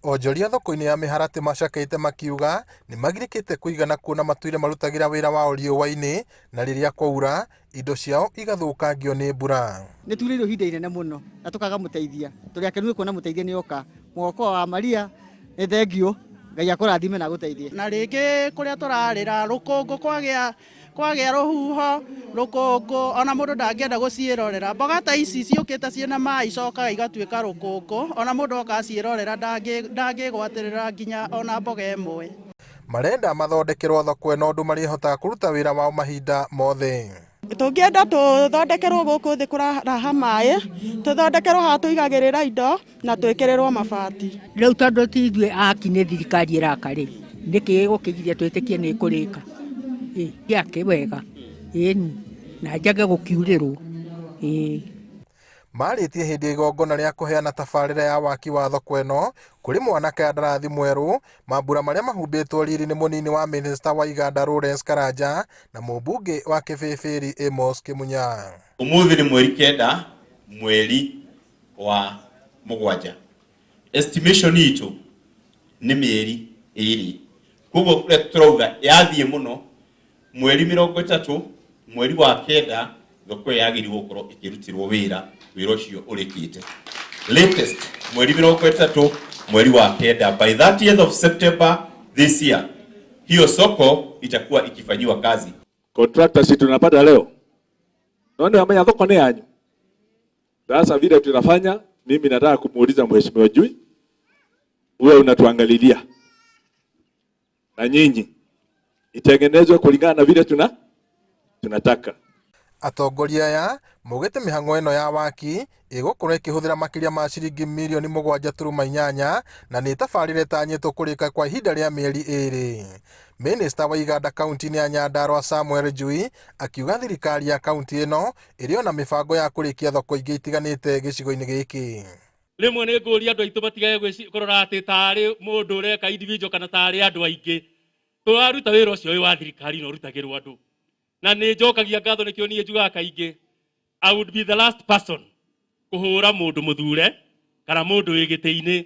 Onjoria thoko-inĩ ya Mĩharatĩ macakaĩte makiuga nĩ magirĩkĩte kũigana kuona matuire marutagĩra wĩra wao riũa-inĩ na rĩrĩa kwaura indo ciao igathũkangio nĩ mbura. Nĩ turĩirwo ihinda inene mũno na tũkaga mũteithia. Tũrĩ akenu kuona mũteithia nĩ oka. Mwoko wa Maria nĩ thengio, Ngai akũrathime na gũteithie. Na rĩngĩ kũrĩa tũrarĩra rũkũngũ kwagĩa rũhuho, rũkũngũ ona mũndũ ndangĩenda gũciĩrorera. Mboga ta ici ciũkĩte ciĩna maĩ icokaga igatuĩka rũkũngũ, ona mũndũ oka aciĩrorera ndangĩgwatĩrĩra nginya ona mboga ĩmwe. Marenda mathondekerwo thoko ĩno ũndũ marĩhotaga kũruta wĩra wao mahinda mothe. Tũngĩenda tũthondekerwo gũkũ thĩ kũraha maĩ, tũthondekerwo ha tũigagĩrĩra indo na twĩkĩrĩrwo mabati. Rĩu tondũ tithuĩ aki nĩ thirikari ĩraka rĩ, nĩkĩ gũkĩgiria twĩtĩkie nĩ kũrĩka. Gĩake wega, na njage gũkiurĩrwo. Marĩtie hĩndĩ ya igongona rĩa kũheana tabarĩra ya waki wa thoko ĩno kũrĩ mwanake kandarathi mwerũ, mambura marĩa mahumbĩtwo riri nĩ mũnini wa minista wa Iganda Lawrence Karanja na mũmbunge wa Kĩbĩbĩri Amos Kĩmunya. Ũmũthĩ nĩ mweri 9 mweri wa mũgwanja. Estimation itũ nĩ mĩeri 2. Koguo tũrauga yathiĩ mũno mweri 30 mweri wa 9 thoko yagĩrĩirwo gũkorwo ĩkĩrutirwo wĩra ũcio ũrĩkĩte. Latest mweri 30 mweri wa 9 by 30th of September this year hiyo soko itakuwa ikifanyiwa kazi. Contractors tunapata leo. Naona amenya thoko ni yanyu. Sasa vile tunafanya, mimi nataka kumuuliza mheshimiwa Jui, wewe unatuangalilia na nyinyi itengenezwe kulingana na vile tunataka. Atongoria aya maugĩte mĩhang'o ĩno ya waki ĩgũkorwo ĩkĩhũthĩra makĩria ma ciringi mirioni 7.8 na nĩ tabarĩra ĩtanyĩtwo kũrĩka kwa ihinda rĩa mĩeri 2. Minista wa Iganda kaunti-inĩ ya Nyandarua Samuel Njui akiuga thirikari ya kaunti ĩno ĩrĩ ona mĩbango ya kũrĩkia thoko ingĩ itiganĩte gĩcigo-inĩ gĩkĩ. Rĩmwe nĩ ngũria andũ aitũ matigage kũrora atĩ tarĩ mũndũ ũreka individual kana tarĩ andũ aingĩ. Tũraruta wĩra ũcio wa thirikari na ũrutagĩrwo andũ. Na nĩ njokagia ngatho nĩkĩo niĩ njugaga kaingĩ, I would be the last person kũhũra mũndũ mũthure kana mũndũ wĩ gĩtĩ-inĩ.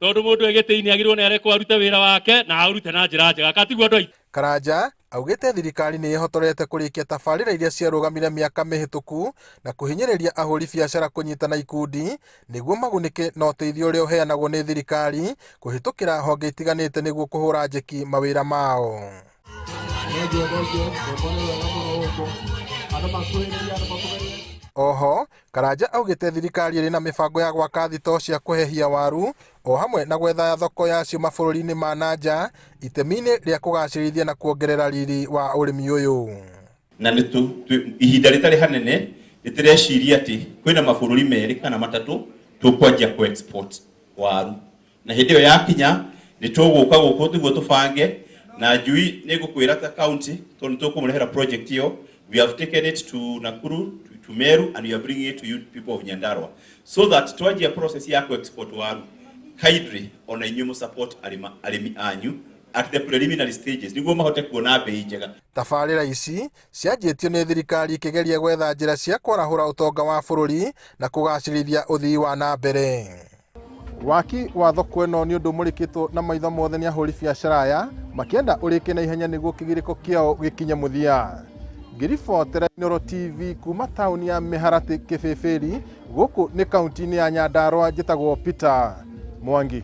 Tondũ mũndũ wĩ gĩtĩ-inĩ agĩrĩirwo nĩ arekwo arute wĩra wake na arute na njĩra njega. Katiguo andũ aitũ. Karanja augĩte thirikari nĩ ĩhotorete kũrĩkia tabarĩra iria ciarũgamire mĩaka mĩhĩtũku na kũhinyĩrĩria ahũri biacara kũnyitana ikundi nĩguo magunĩke na ũteithio ũrĩa ũheanagwo nĩ thirikari kũhĩtũkĩra honge itiganĩte nĩguo kũhũra njeki mawĩra mao. Oho, Karanja augĩte thirikari ĩrĩ na mĩbango ya gwaka thitoo cia kũhehia waru o hamwe na gwetha thoko yacio mabũrũri-inĩ ma nanja itemi-inĩ rĩa kũgacĩrithia na kuongerera riri wa ũrĩmi ũyũ. Na ihinda rĩtarĩ hanene nĩtũreciria atĩ kwĩna mabũrũri merĩ kana matatũ tũkwanjia ku export waru, na hĩndĩ ĩyo yakinya nĩtũgũka gũkũ tiguo tũbange na Njui nĩngũkwĩra ta county tondũ tũkũmũrehera project hiyo. We have taken it to Nakuru, to Meru, and we are bringing it to you people of Nyandarua, so that twanjia process ya ku export waru kaidri ona inyumu support arimi anyu at the preliminary stages niguo mahote kuona bei njega. Tabarĩra ici cianjĩtio nĩ thirikari ikĩgeria gwetha njĩra cia kwarahũra ũtonga wa bũrũri na kũgacĩrithia ũthii wa na mbere. Waki wa thoko ĩno nĩ ũndũ mũrĩkĩtwo na maitho mothe nĩ ahũri biacara aya makĩenda ũrĩke na ihenya nĩguo kĩgirĩko kĩao gĩkinye mũthia. Ngiribotera Inooro TV kuma taũni ya Mĩharatĩ Kĩbĩbĩri gũkũ nĩ kaunti-inĩ ya Nyandarua, njĩtagwo Peter Mwangi.